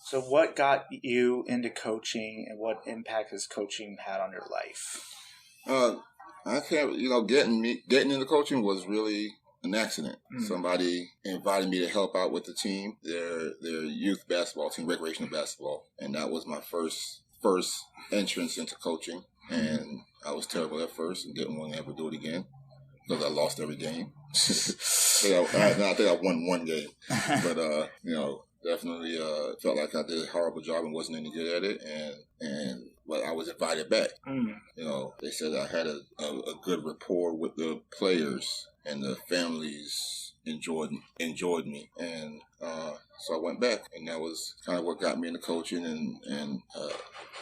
So what got you into coaching, and what impact has coaching had on your life? I can't, getting into coaching was really an accident. Somebody invited me to help out with the team, their youth basketball team, recreational basketball, and that was my first entrance into coaching. And I was terrible at first and didn't want to ever do it again because I lost every game. I think I won one game, but definitely felt like I did a horrible job and wasn't any good at it, but I was invited back. They said I had a good rapport with the players and the families enjoyed me, and so I went back, and that was kind of what got me into coaching, and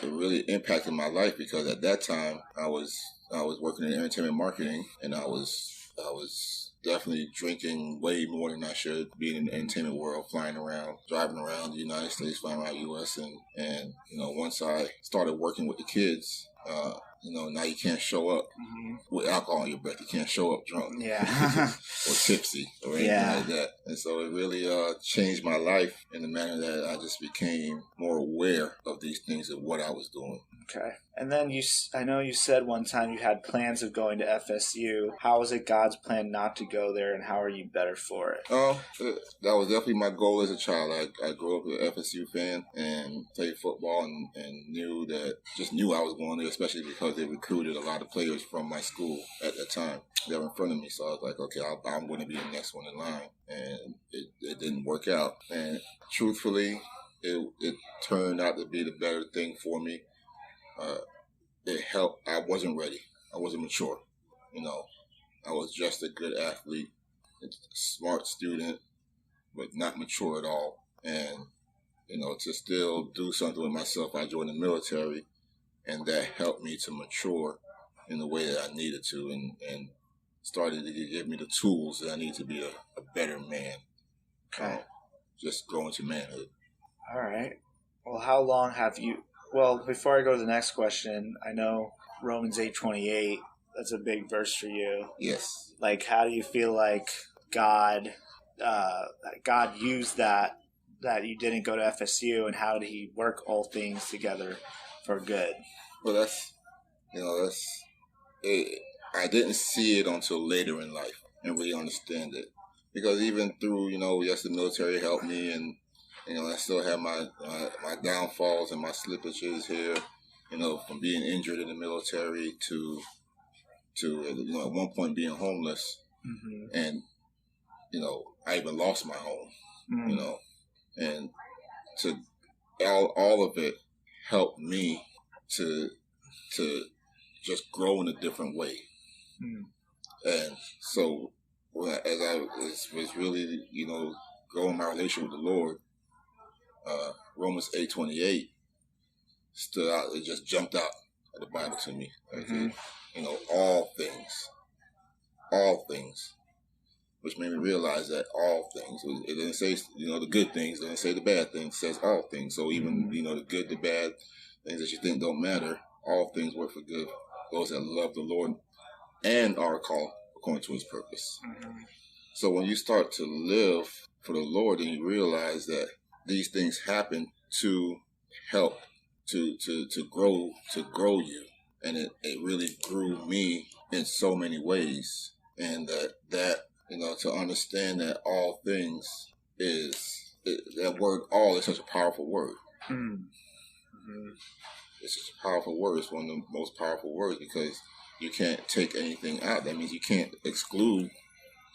it really impacted my life because at that time I was working in entertainment marketing, and I was definitely drinking way more than I should, being in the entertainment world, flying around, driving around the United States, flying around the U.S. And once I started working with the kids, now you can't show up with alcohol in your breath. You can't show up drunk or tipsy or anything like that. And so it really changed my life in the manner that I just became more aware of these things and what I was doing. Okay. And then I know you said one time you had plans of going to FSU. How was it God's plan not to go there, and how are you better for it? That was definitely my goal as a child. I grew up an FSU fan and played football and knew I was going there, especially because they recruited a lot of players from my school at that time. They were in front of me, so I was like, okay, I'm going to be the next one in line. And it didn't work out. And truthfully, it turned out to be the better thing for me. It helped. I wasn't ready. I wasn't mature. I was just a good athlete, a smart student, but not mature at all. And, to still do something with myself, I joined the military, and that helped me to mature in the way that I needed to, and started to give me the tools that I need to be a better man. Okay. Just growing to manhood. All right. Well, how long have you... Well, before I go to the next question, I know Romans 8:28, that's a big verse for you. Yes. Like, how do you feel like God used that you didn't go to FSU, and how did he work all things together for good? Well, I didn't see it until later in life and really understand it. Because even through, yes, the military helped me, and I still have my downfalls and my slippages here, from being injured in the military to at one point being homeless. And, I even lost my home, and to all of it helped me to just grow in a different way. And so as I was really, growing my relationship with the Lord, Romans 8:28 stood out. It just jumped out of the Bible to me. All things, which made me realize that all things. It didn't say, the good things. It didn't say the bad things. It says all things. So even, the good, the bad, things that you think don't matter, all things work for good. Those that love the Lord and are called according to his purpose. So when you start to live for the Lord, and you realize that these things happen to help to grow you, and it really grew me in so many ways, and that to understand that all things that word all is such a powerful word. It's such a powerful word. It's one of the most powerful words because you can't take anything out. That means you can't exclude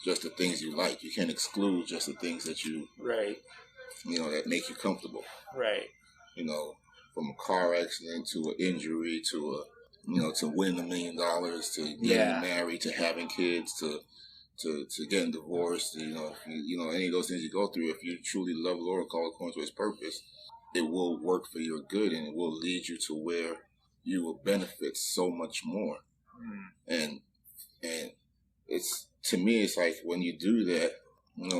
just the things you like. You can't exclude just the things that you that make you comfortable. Right. From a car accident to an injury to to winning $1 million, to getting married, to having kids, to getting divorced, any of those things you go through. If you truly love the Lord and call according to his purpose, it will work for your good, and it will lead you to where you will benefit so much more. And it's, to me, it's like when you do that,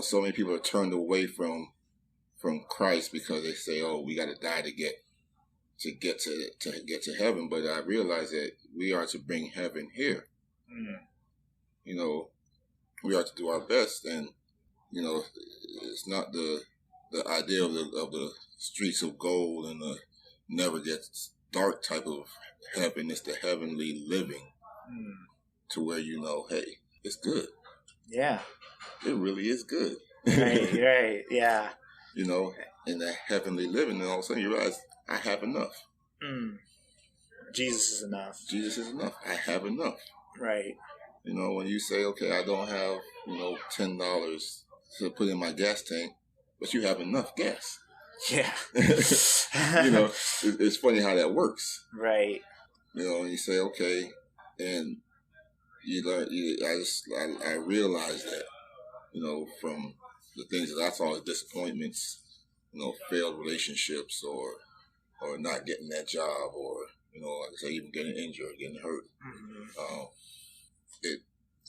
so many people are turned away from Christ because they say, "Oh, we got to die to get to heaven." But I realize that we are to bring heaven here. We are to do our best, and it's not the the idea of the streets of gold and the never gets dark type of heaven. It's the heavenly living to where hey, it's good. Yeah. It really is good. Right, yeah. In that heavenly living, and all of a sudden you realize, I have enough. Jesus is enough. Jesus is enough. I have enough. Right. When you say, okay, I don't have, $10 to put in my gas tank, but you have enough gas. Yeah. It's funny how that works. Right. And you say, okay, and you learn. I realized that, from the things that I saw as disappointments, failed relationships, or not getting that job, or like I say, even getting injured, or getting hurt.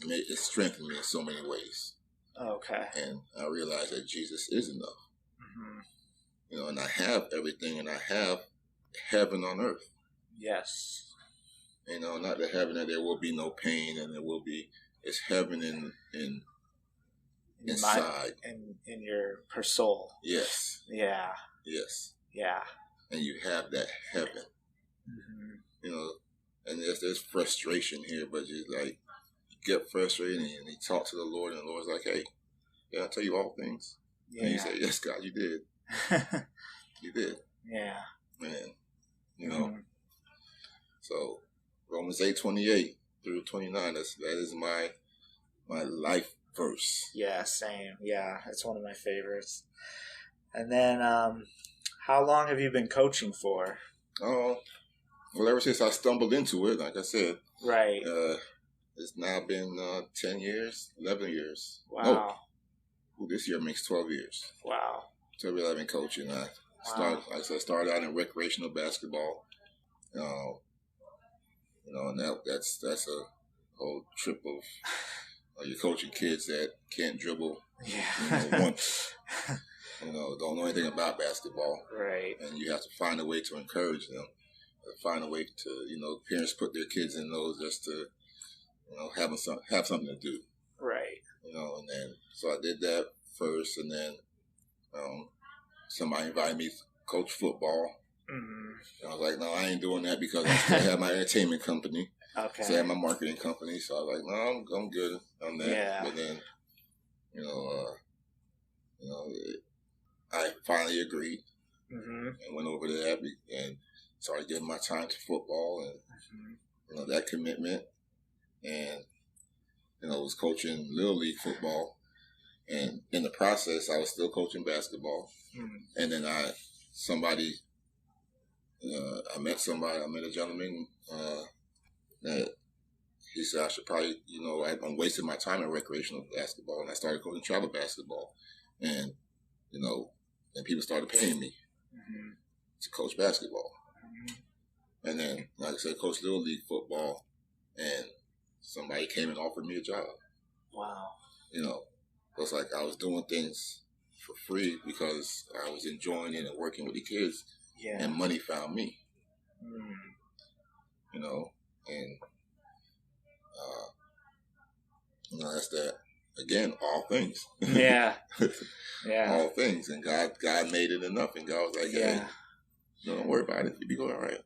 It strengthened me in so many ways. Okay. And I realized that Jesus is enough. And I have everything, and I have heaven on earth. Yes. Not the heaven that there will be no pain, and it's heaven in inside. In your per soul. Yes. Yeah. Yes. Yeah. And you have that heaven. And there's frustration here, but you get frustrated, and you talk to the Lord, and the Lord's like, hey, did I tell you all things? Yeah. And you say, yes, God, you did. You did. Yeah. Man. So Romans 8:28 through 29, that is my life verse. Yeah, same. Yeah, it's one of my favorites. And then, how long have you been coaching for? Oh, well, ever since I stumbled into it, like I said. Right. It's now been 10 years, 11 years. Wow. No. This year makes 12 years. Wow. 12 years I've been coaching. I started out in recreational basketball. And that's a whole trip of you're coaching kids that can't dribble. Yeah. Once. Don't know anything about basketball. Right. And you have to find a way to encourage them. Find a way to, parents put their kids in those just to, have something to do. Right. And then, so I did that first, and then somebody invited me to coach football. And I was like, no, I ain't doing that because I still have my entertainment company. Okay. So I have my marketing company. So I was like, no, I'm good on that. Yeah. But then, I finally agreed and went over to that and started giving my time to football and, that commitment. And, was coaching Little League football. And in the process, I was still coaching basketball. And then I met a gentleman that he said I should probably, I'm wasting my time in recreational basketball. And I started coaching travel basketball. And, and people started paying me to coach basketball. And then, like I said, coach Little League football. And somebody came and offered me a job. Wow. It's like I was doing things for free because I was enjoying it and working with the kids. Yeah. And money found me. And that's that. Again, all things. Yeah. Yeah. All things. And God made it enough. And God was like, hey, don't worry about it. You'll be going all right.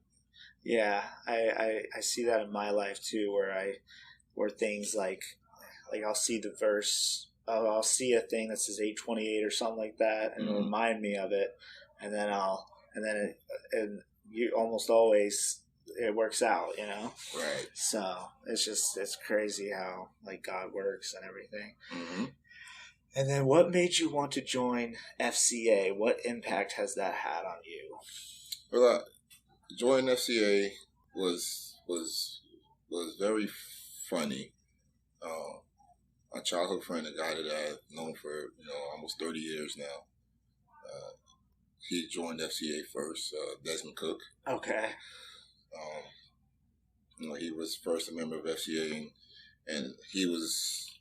Yeah. I see that in my life too, where things like I'll see the verse, I'll see a thing that says 8:28 or something like that, and it'll remind me of it, and then you almost always it works out, Right. So it's crazy how God works and everything. And then, what made you want to join FCA? What impact has that had on you? Well, joining FCA was very funny. My childhood friend, a guy that I've known for almost 30 years now, he joined FCA first. Desmond Cook. Okay. He was first a member of FCA, and he was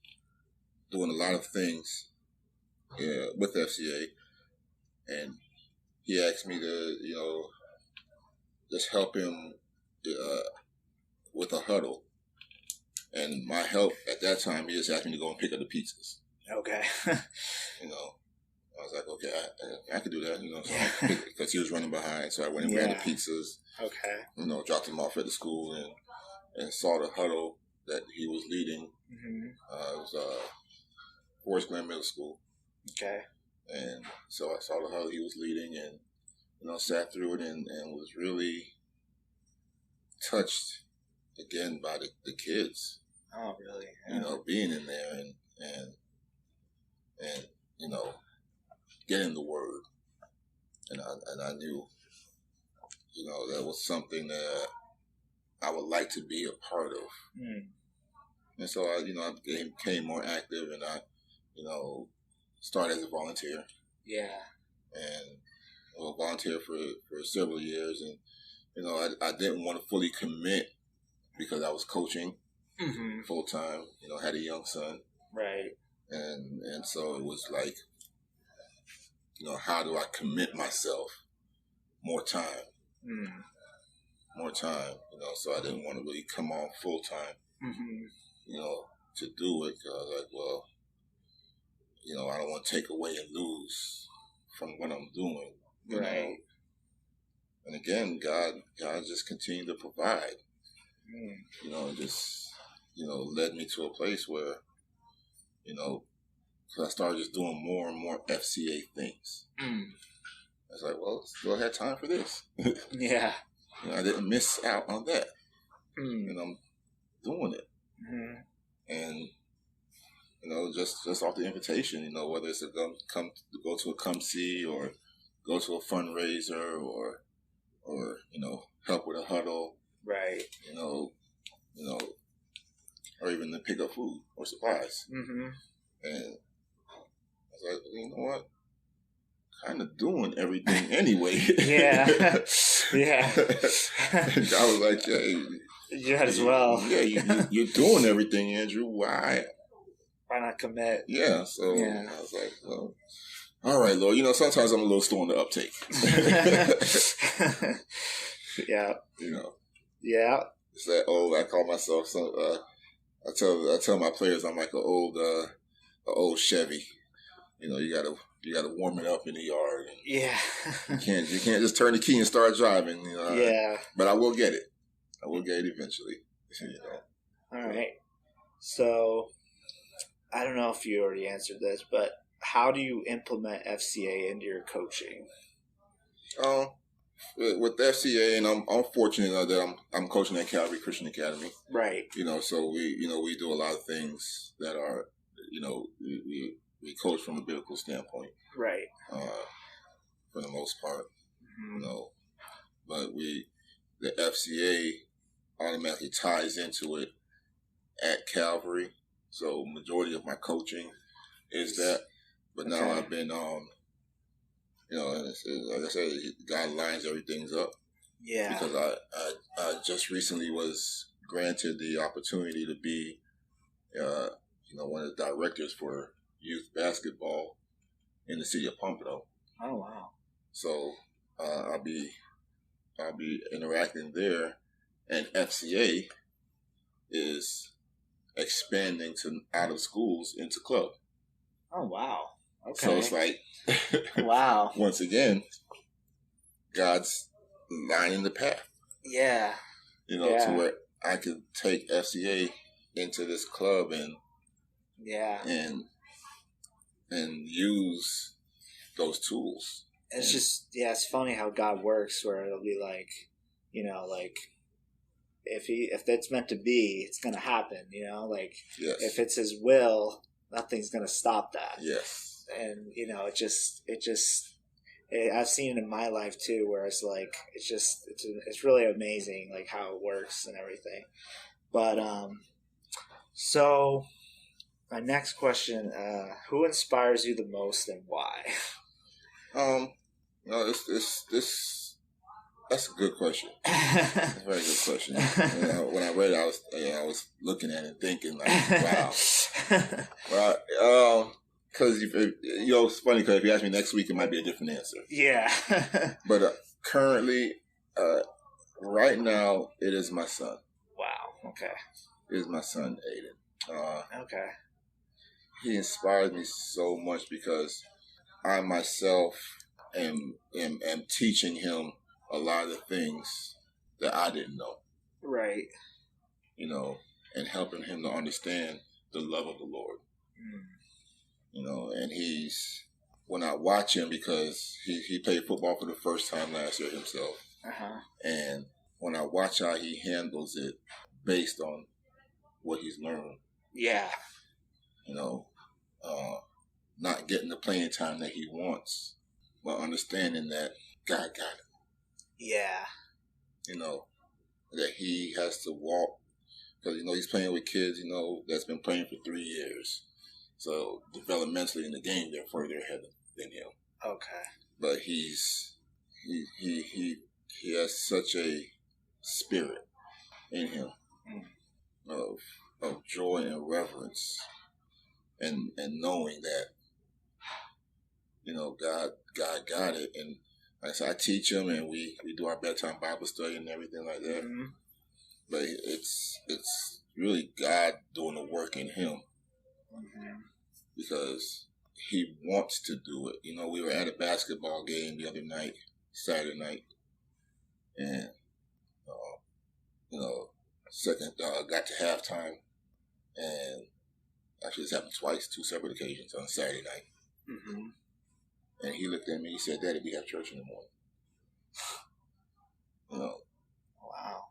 doing a lot of things with FCA, and he asked me to just help him with a huddle. And my help at that time, he just asked me to go and pick up the pizzas. Okay. I was like, okay, I could do that, you know, Yeah. because he was running behind. So I went and ran the pizzas, Okay. you know, dropped him off at the school and saw the huddle that he was leading. Mm-hmm. It was Forest Glen Middle School. Okay. And so I saw the huddle he was leading and, you know, sat through it and was really touched again by the kids. Oh, really? Yeah. You know, being in there and you know, getting the word. And I knew, you know, that was something that I would like to be a part of. Mm. And so I became more active and I, you know, started as a volunteer. Yeah. And volunteer for several years. And, you know, I didn't want to fully commit because I was coaching full time, you know, had a young son. Right. And so it was like, you know, how do I commit myself more time? More time, you know, so I didn't want to really come on full time, you know, to do it. Cause I was like, well, you know, I don't want to take away and lose from what I'm doing, you know. And again, God just continued to provide, you know, just, you know, led me to a place where, you know, so I started just doing more and more FCA things. I was like, well, still had time for this. Yeah. You know, I didn't miss out on that. And I'm doing it. And, you know, just off the invitation, you know, whether it's go to a come see or go to a fundraiser or you know, help with a huddle. Right. You know, or even to pick up food or supplies. And I was like, you know what? Kind of doing everything anyway. Yeah. Yeah. And I was like, yeah, you had as well. Yeah, you're doing everything, Andrew. Why not commit? Yeah. So I was like, well, all right, Lord. You know, sometimes I'm a little slow on the uptake. Yeah. You know. Yeah. It's that old. I call myself some. I tell my players I'm like an old Chevy. You know, you gotta warm it up in the yard. And yeah. you can't just turn the key and start driving. You know. Yeah. But I will get it. I will get it eventually. You know. All right. So, I don't know if you already answered this, but how do you implement FCA into your coaching? With the FCA, and I'm fortunate that I'm coaching at Calvary Christian Academy. Right. You know, so we do a lot of things that are, you know, we coach from a biblical standpoint. Right. For the most part, you know, but the FCA automatically ties into it at Calvary. So majority of my coaching is that, but now I've been you know, like I said, God lines everything up. Yeah. Because I just recently was granted the opportunity to be, you know, one of the directors for youth basketball in the city of Pompano. Oh wow! So I'll be interacting there, and FCA is expanding to out of schools into club. Oh wow! Okay. So it's like, wow. Once again, God's lining the path. Yeah. You know, to where I could take FCA into this club and use those tools. It's just, it's funny how God works, where it'll be like, you know, like if it's meant to be, it's going to happen, you know, like if it's His will, nothing's going to stop that. Yes. And, you know, I've seen it in my life too, where it's like, it's really amazing, like how it works and everything. But, so my next question, who inspires you the most and why? No, that's a good question. That's a very good question. When I read it, I was looking at it and thinking like, wow. Well, because you know, it's funny because if you ask me next week, it might be a different answer. Yeah. But currently, right now, it is my son. Wow. Okay. It is my son, Aiden. Okay. He inspires me so much because I myself am teaching him a lot of the things that I didn't know. Right. You know, and helping him to understand the love of the Lord. You know, and when I watch him, because he played football for the first time last year himself, and when I watch how he handles it based on what he's learned. Yeah. You know, not getting the playing time that he wants, but understanding that God got it. Yeah. You know, that he has to walk, because, you know, he's playing with kids, you know, that's been playing for 3 years. So developmentally in the game, they're further ahead than him. Okay. But he has such a spirit in him of joy and reverence, and knowing that, you know, God got it. And like I said, I teach him, and we do our bedtime Bible study and everything like that. Mm-hmm. But it's really God doing the work in him. Mm-hmm. Because he wants to do it. You know, we were at a basketball game the other night, Saturday night, and you know, got to halftime, and actually this happened twice, 2 separate occasions on Saturday night. Mm-hmm. And he looked at me, he said, "Daddy, we have church in the morning." You know. Wow.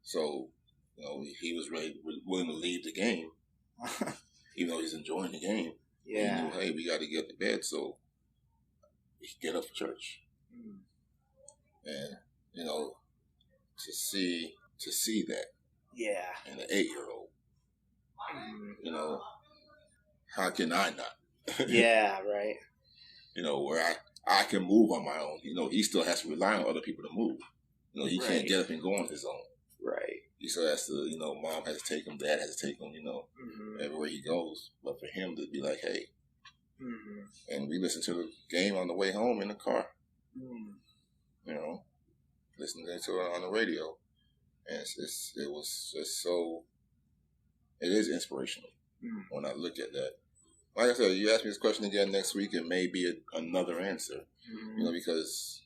So, you know, he was willing to leave the game. Even though he's enjoying the game. Yeah. He knew, hey, we got to get to bed, so we can get up for church. And, you know, to see that. Yeah. In an 8-year-old. You know, how can I not? Yeah, right. You know, where I can move on my own. You know, he still has to rely on other people to move. You know, he can't get up and go on his own. Right. He still has to, you know, mom has to take him, dad has to take him, you know, everywhere he goes. But for him to be like, hey, and we listened to the game on the way home in the car, you know, listening to it on the radio. And it was just so, it is inspirational when I look at that. Like I said, you ask me this question again next week, it may be another answer, you know, because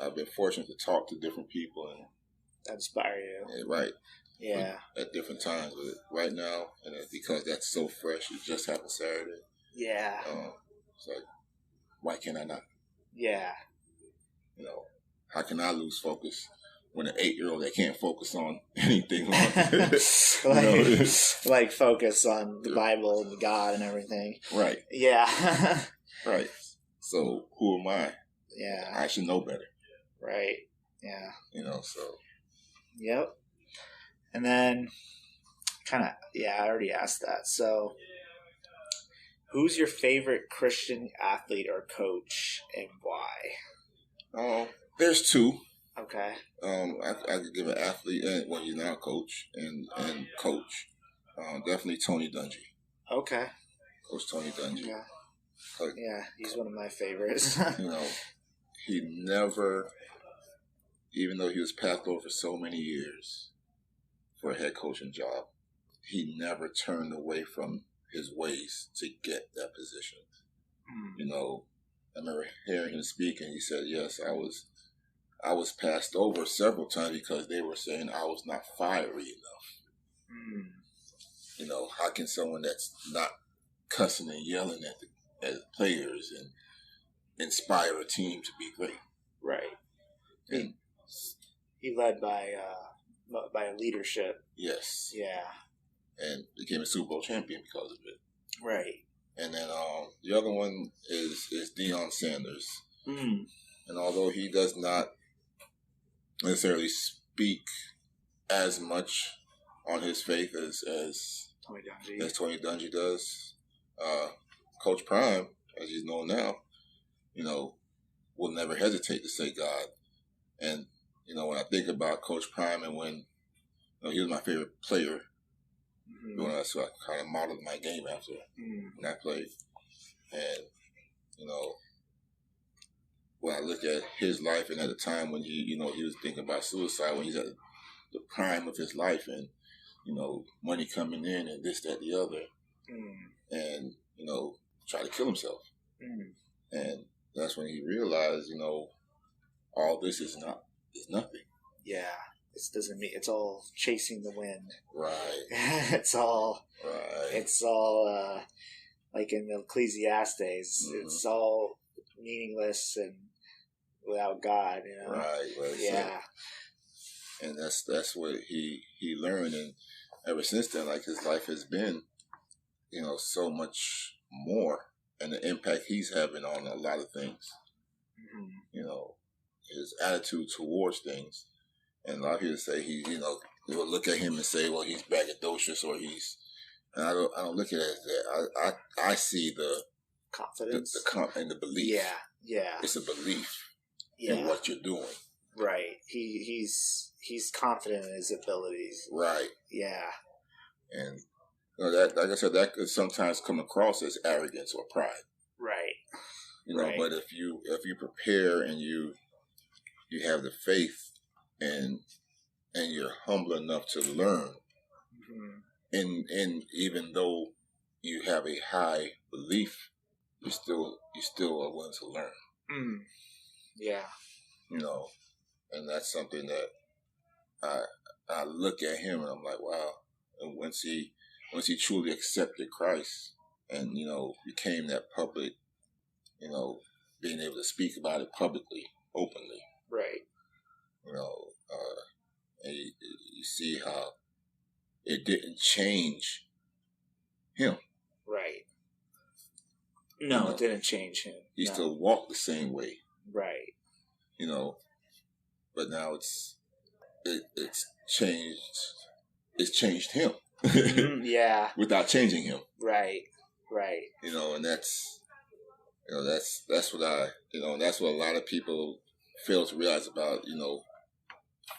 I've been fortunate to talk to different people and inspire you. Yeah, right. Yeah. At different times. But right now, and because that's so fresh, it just happened Saturday. Yeah. It's like, why can't I not? Yeah. You know, how can I lose focus when an 8-year-old that can't focus on anything? like focus on the Bible and God and everything. Right. Yeah. Right. So who am I? Yeah. I should know better. Right. Yeah. You know, so. Yep. And then I already asked that. So who's your favorite Christian athlete or coach and why? There's 2. Okay. I could give an athlete, well, he's now a coach, and coach. Definitely Tony Dungy. Okay. Coach Tony Dungy. Yeah. Yeah, he's one of my favorites. You know, he never, even though he was passed over for so many years for a head coaching job, he never turned away from his ways to get that position. You know, I remember hearing him speak, and he said, yes, I was passed over several times because they were saying I was not fiery enough. You know, how can someone that's not cussing and yelling at the players and inspire a team to be great? Right. And he led by leadership. Yes. Yeah. And became a Super Bowl champion because of it. Right. And then the other one is Deion Sanders. And although he does not necessarily speak as much on his faith as Tony Dungy does, Coach Prime, as he's known now, you know, will never hesitate to say God. And, you know, when I think about Coach Prime and when, you know, he was my favorite player, so I kind of modeled my game after when I played. And, you know, when I look at his life and at the time when he was thinking about suicide, when he's at the prime of his life and, you know, money coming in and this, that, the other, and, you know, try to kill himself. And that's when he realized, all this is nothing. Yeah. This doesn't mean it's all chasing the wind. Right. It's all like in Ecclesiastes. It's all meaningless and without God, Right. Yeah. And that's what he learned, and ever since then, like, his life has been, so much more, and the impact he's having on a lot of things. His attitude towards things, and a lot of people say they will look at him and say, well, he's braggadocious, or and I don't look at it as that. I see the confidence, and the belief. Yeah. It's a belief in what you're doing. Right. He's confident in his abilities. Right. Yeah. And that, like I said, that could sometimes come across as arrogance or pride. Right. But if you prepare and you have the faith and you're humble enough to learn, and even though you have a high belief, you still are willing to learn. Yeah. And that's something that I look at him and I'm like, wow. And once he truly accepted Christ and became that public, being able to speak about it publicly, openly, right? And you see how it didn't change him, right? No, it didn't change him. He still walked the same way, right? But now it's changed. It's changed him. Yeah. Without changing him. Right. And that's what that's what a lot of people fail to realize about,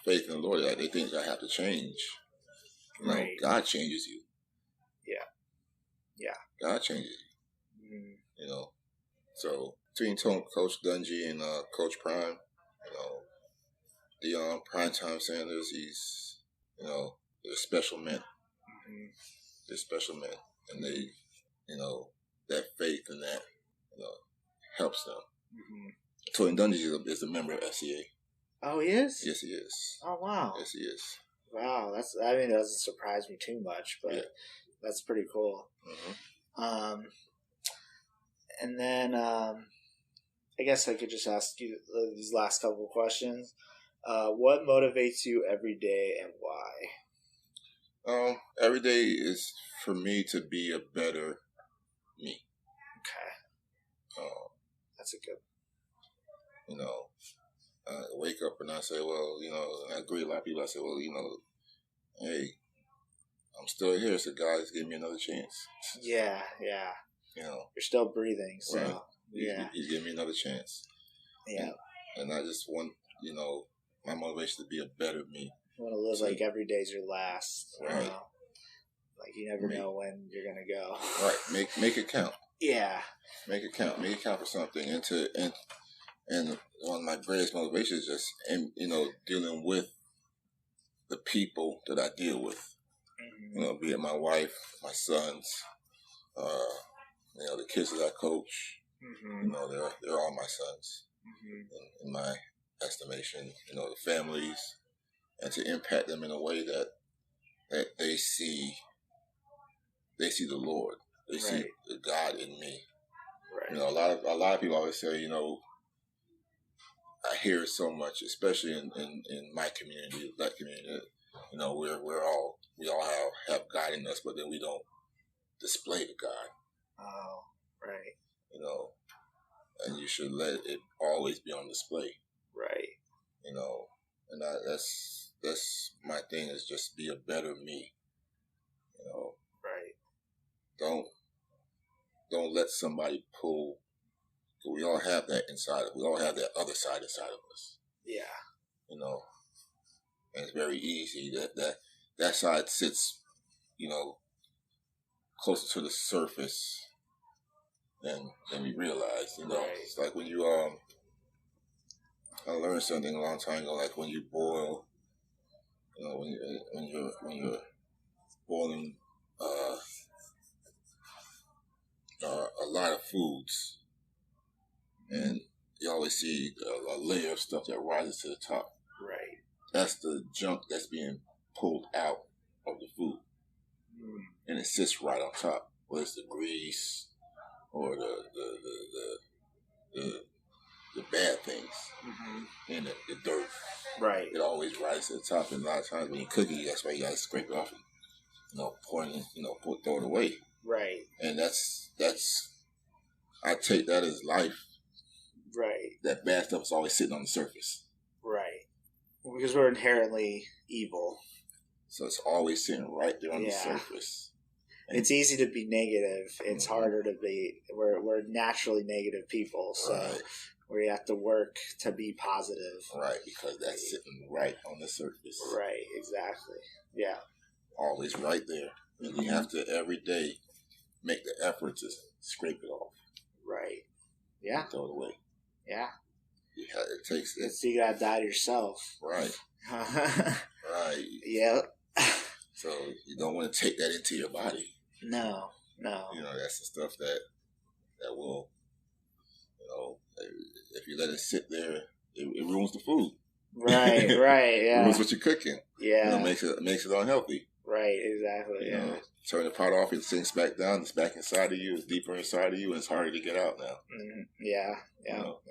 faith in the Lord. Like, they think I have to change. Right. God changes you. Yeah. God changes you. So between Coach Dungy and Coach Prime, Deion Primetime Sanders, he's, they're special men. They're special men, and they, that faith and that, helps them. Tony Dungy is a member of FCA. Oh, he is? Yes, he is. Oh, wow. Yes, he is. Wow, that doesn't surprise me too much, but that's pretty cool. And then I guess I could just ask you these last couple of questions. What motivates you every day and why? Every day is for me to be a better me. Okay. That's a good. I wake up and I say, well, I agree with a lot of people. I say, well, hey, I'm still here, so God's giving me another chance. Yeah. You're still breathing, so right. He's giving me another chance. Yeah. And I just want, my motivation to be a better me. You want to live like every day's your last. Right. Like you never know when you're gonna go. Right. Make it count. Yeah. Make it count. Make it count for something. And one of my greatest motivations is just dealing with the people that I deal with. Be it my wife, my sons, the kids that I coach. They're all my sons. In my estimation, the families, and to impact them in a way that they see the Lord. They see the God in me. Right. A lot of people always say, I hear it so much, especially in my community, the Black community. We all have God in us, but then we don't display the God. Oh, right. And you should let it always be on display. Right. And that's my thing, is just be a better me. Right. Don't let somebody pull. We all have that inside. We all have that other side inside of us. Yeah. And it's very easy that side sits, closer to the surface than we realize. Right. It's like when you I learned something a long time ago. Like when you boil, when you're boiling a lot of foods, and you always see a layer of stuff that rises to the top. Right. That's the junk that's being pulled out of the food, and it sits right on top. Whether it's the grease or the bad things and the dirt. Right. It always rises to the top, and a lot of times when you cook it, that's why you gotta scrape it off and pour it, throw it away. Right. And that's I take that as life. Right. That bad stuff is always sitting on the surface. Right. Because we're inherently evil. So it's always sitting right there on the surface. And it's easy to be negative. It's harder to be. We're naturally negative people, so we have to work to be positive. Right, because that's sitting right on the surface. Right, exactly. Yeah. Always right there. And you have to every day make the effort to scrape it off. Right. Yeah. Throw it away. Yeah. It takes it. So you gotta die to yourself. Right. Right. Yeah. So you don't want to take that into your body. No. That's the stuff that will, if you let it sit there, it ruins the food. Right, right, yeah. It ruins what you're cooking. Yeah. Makes it unhealthy. Right, exactly, yeah. Turn the pot off, it sinks back down, it's back inside of you, it's deeper inside of you, and it's harder to get out now. Yeah,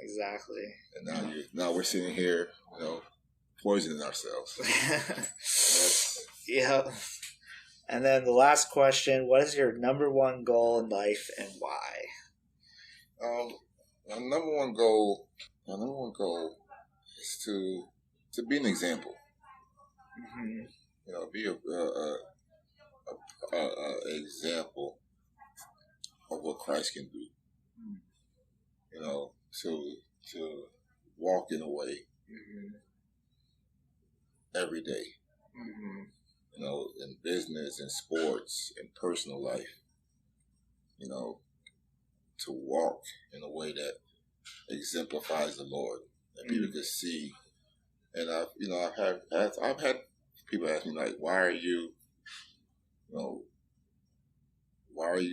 exactly. And now we're sitting here, poisoning ourselves. Yeah. And then the last question, what is your number one goal in life and why? My number one goal is to be an example. Be a example of what Christ can do. To walk in a way every day. In business, in sports, in personal life. To walk in a way that exemplifies the Lord, and people can see. And I've had people ask me like, why are you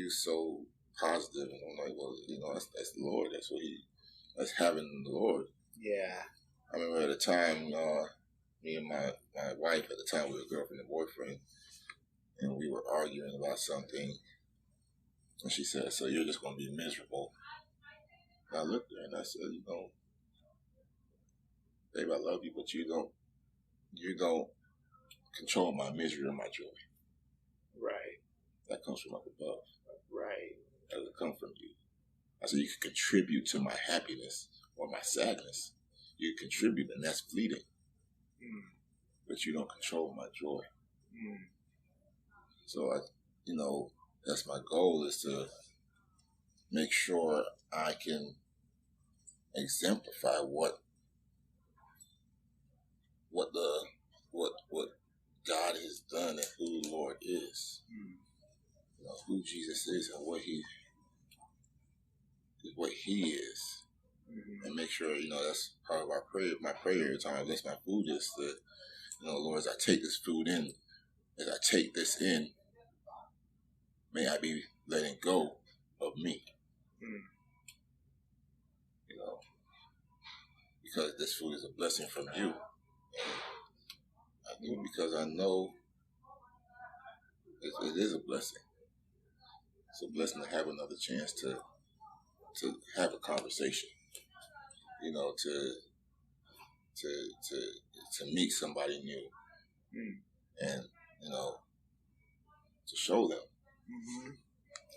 so positive? And I'm like, well, that's the Lord. That's having the Lord. Yeah. I remember at the time, me and my wife at the time, we were girlfriend and boyfriend, and we were arguing about something. And she said, so you're just going to be miserable. And I looked at her and I said, babe, I love you, but you don't control my misery or my joy. Right. That comes from up above. Right. That doesn't come from you. I said, you can contribute to my happiness or my sadness. You contribute, and that's fleeting. But you don't control my joy. So that's my goal, is to make sure I can exemplify what God has done and who the Lord is. Who Jesus is and what he is. And make sure, that's part of our prayer. My prayer every time I bless my food is that, Lord, as I take this food in, as I take this in, may I be letting go of me. Because this food is a blessing from you. I do it because I know it is a blessing. It's a blessing to have another chance to have a conversation. To meet somebody new, and to show them,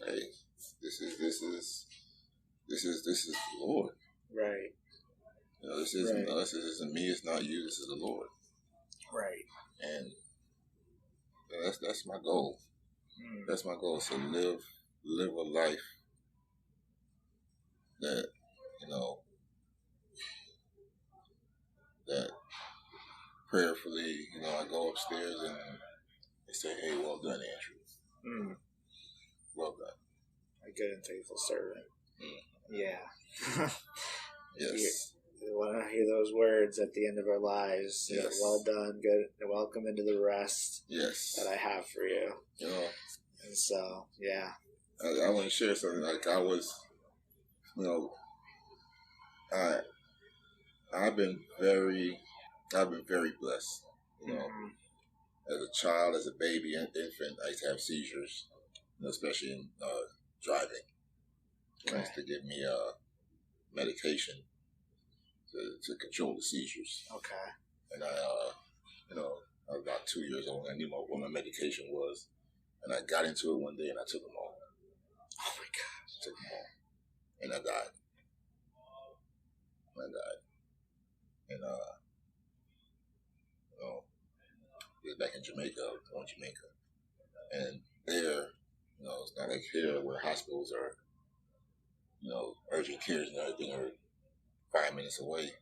hey, this is the Lord. Right. This isn't me. It's not you. This is the Lord. Right. And that's my goal. That's my goal, is to live a life that that prayerfully, I go upstairs and they say, hey, well done, Andrew. Well done. A good and faithful servant. Yeah. Yes. We want to hear those words at the end of our lives. Yes. Well done, good, and welcome into the rest that I have for you. And so, yeah. I want to share something. Like, I was, I I've been very blessed. You know, as a child, as a baby, infant, I used to have seizures, especially in driving. They used to give me medication to control the seizures. Okay. And I was about 2 years old. I knew what my medication was, and I got into it one day and I took them all. Oh my God! Took them all, and I died. And it was back in Jamaica, and there, it's not like here where hospitals are, urgent cares and everything are 5 minutes away.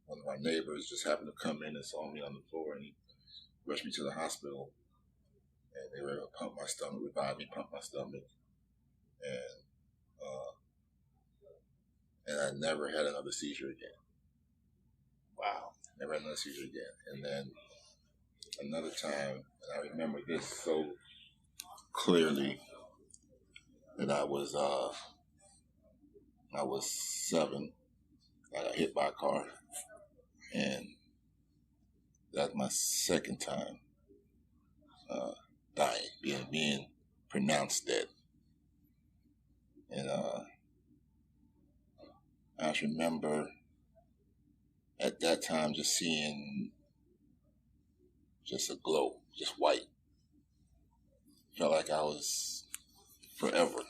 One of my neighbors just happened to come in and saw me on the floor, and he rushed me to the hospital, and they were able to pump my stomach, revive me, pump my stomach, and I never had another seizure again. Wow. Never had another seizure again. And then another time, and I remember this so clearly, that I was 7. I got hit by a car, and that's my second time dying, being pronounced dead. And I just remember at that time just seeing just a glow, just white. Felt like I was forever.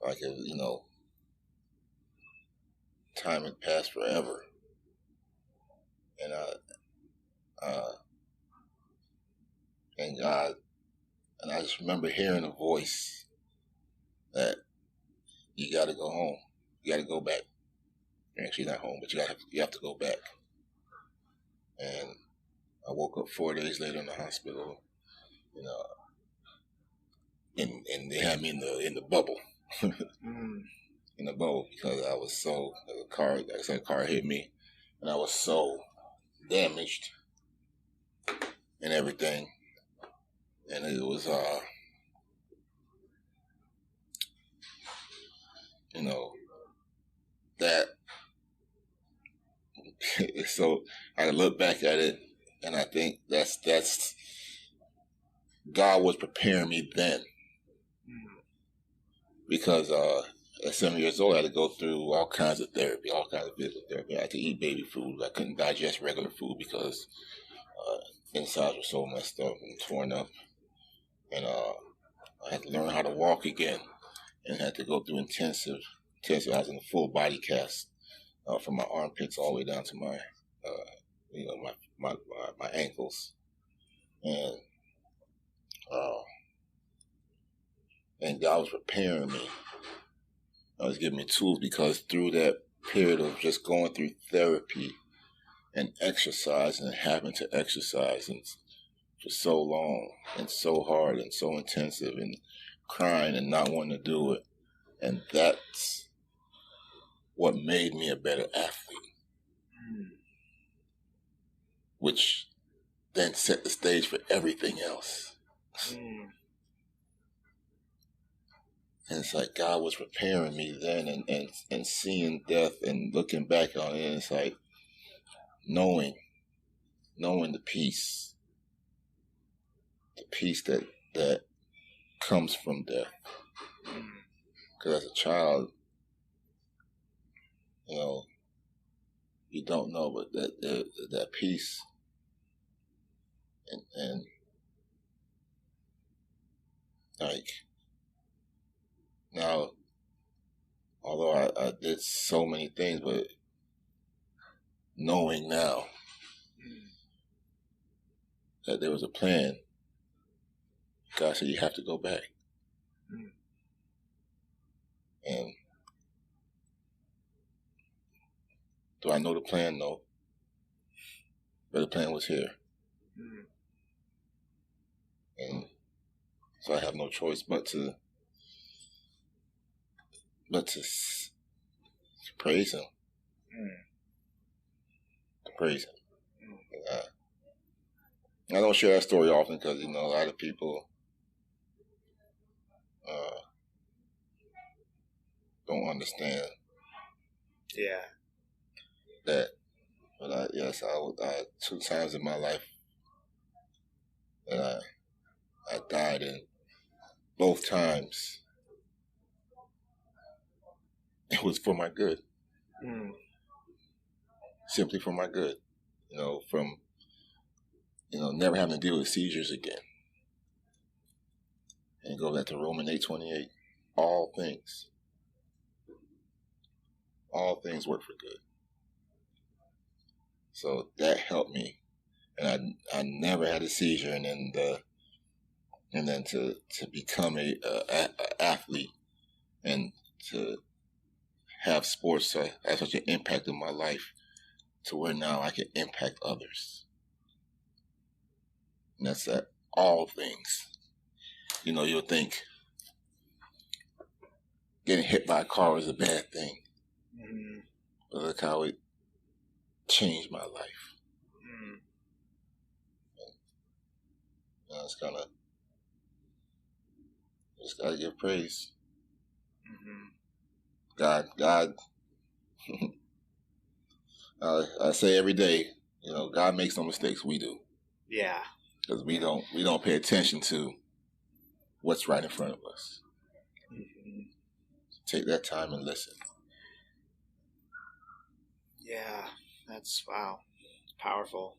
Like, time had passed forever. And and God, and I just remember hearing a voice that you got to go home. You got to go back. You're actually not home, but you have to go back. And I woke up 4 days later in the hospital, and they had me in the bubble, in the bubble, because I was so a car hit me, and I was so damaged and everything, and it was that. So I look back at it, and I think that's God was preparing me then, because at 7 years old, I had to go through all kinds of therapy, all kinds of physical therapy. I had to eat baby food. I couldn't digest regular food because insides were so messed up and torn up, and I had to learn how to walk again, and had to go through intensive. I was in a full body cast from my armpits all the way down to my my ankles, and God was preparing me. I was giving me tools, because through that period of just going through therapy and exercise and having to exercise and for so long and so hard and so intensive and crying and not wanting to do it, and that's what made me a better athlete, which then set the stage for everything else. And it's like God was preparing me then, and seeing death and looking back on it, and it's like knowing the peace that comes from death. Because as a child, you don't know, but that peace and like, now, although I did so many things, but knowing now that there was a plan, God said you have to go back. And do I know the plan? No. But the plan was here. And so I have no choice but to praise Him. To praise Him. I don't share that story often because, a lot of people don't understand Yeah. that. But I 2 times in my life that I died, and both times it was for my good, simply for my good. From never having to deal with seizures again, and go back to Romans 8:28. All things work for good. So that helped me, and I never had a seizure, and then to become a athlete, and to have sports have such an impact in my life, to where now I can impact others, and that's at all things. You'll think getting hit by a car is a bad thing, but look how it changed my life. It's just gotta give praise. God. I say every day, God makes no mistakes. We do. Yeah. Because we don't pay attention to what's right in front of us. Take that time and listen. Yeah, that's wow, powerful.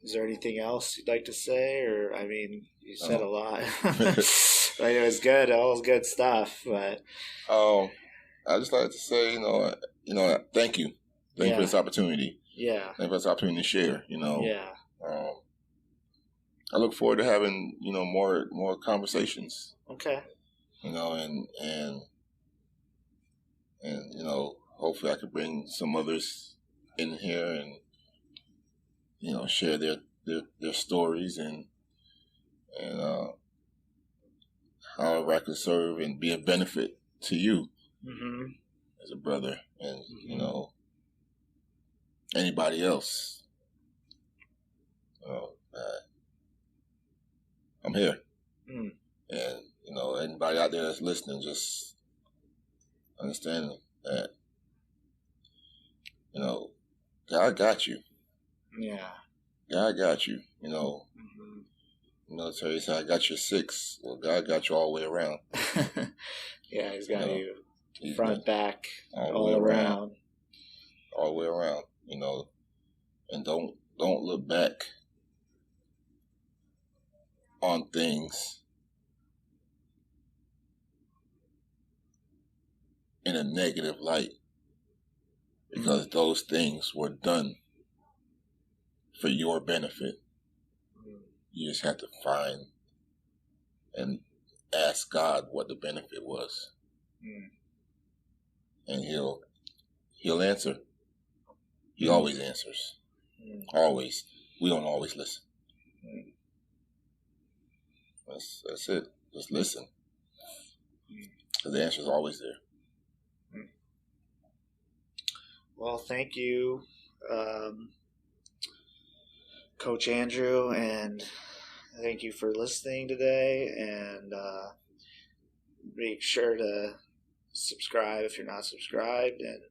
Is there anything else you'd like to say, or I mean, you said a lot. It was good, all good stuff. But I just like to say, thank you, thank you for this opportunity. Yeah, thank you for this opportunity to share. Yeah. I look forward to having more conversations. Okay. And hopefully I could bring some others in here and share their stories and however I could serve and be a benefit to you as a brother, and anybody else. I'm here, and anybody out there that's listening, just understand that God got you. Yeah. God got you. Terry said, I got your 6. Well, God got you all the way around. Yeah, He's got you front, back, all around. All the way around, and don't look back on things in a negative light, because those things were done for your benefit. You just have to find and ask God what the benefit was, and He'll answer. He always answers. Always. We don't always listen. That's it. Just listen. Because the answer is always there. Well, thank you, Coach Andrew, and thank you for listening today. And make sure to subscribe if you're not subscribed, and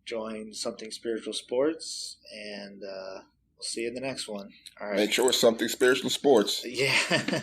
join Something Spiritual Sports. And we'll see you in the next one. All right. Make sure it's Something Spiritual Sports. Yeah.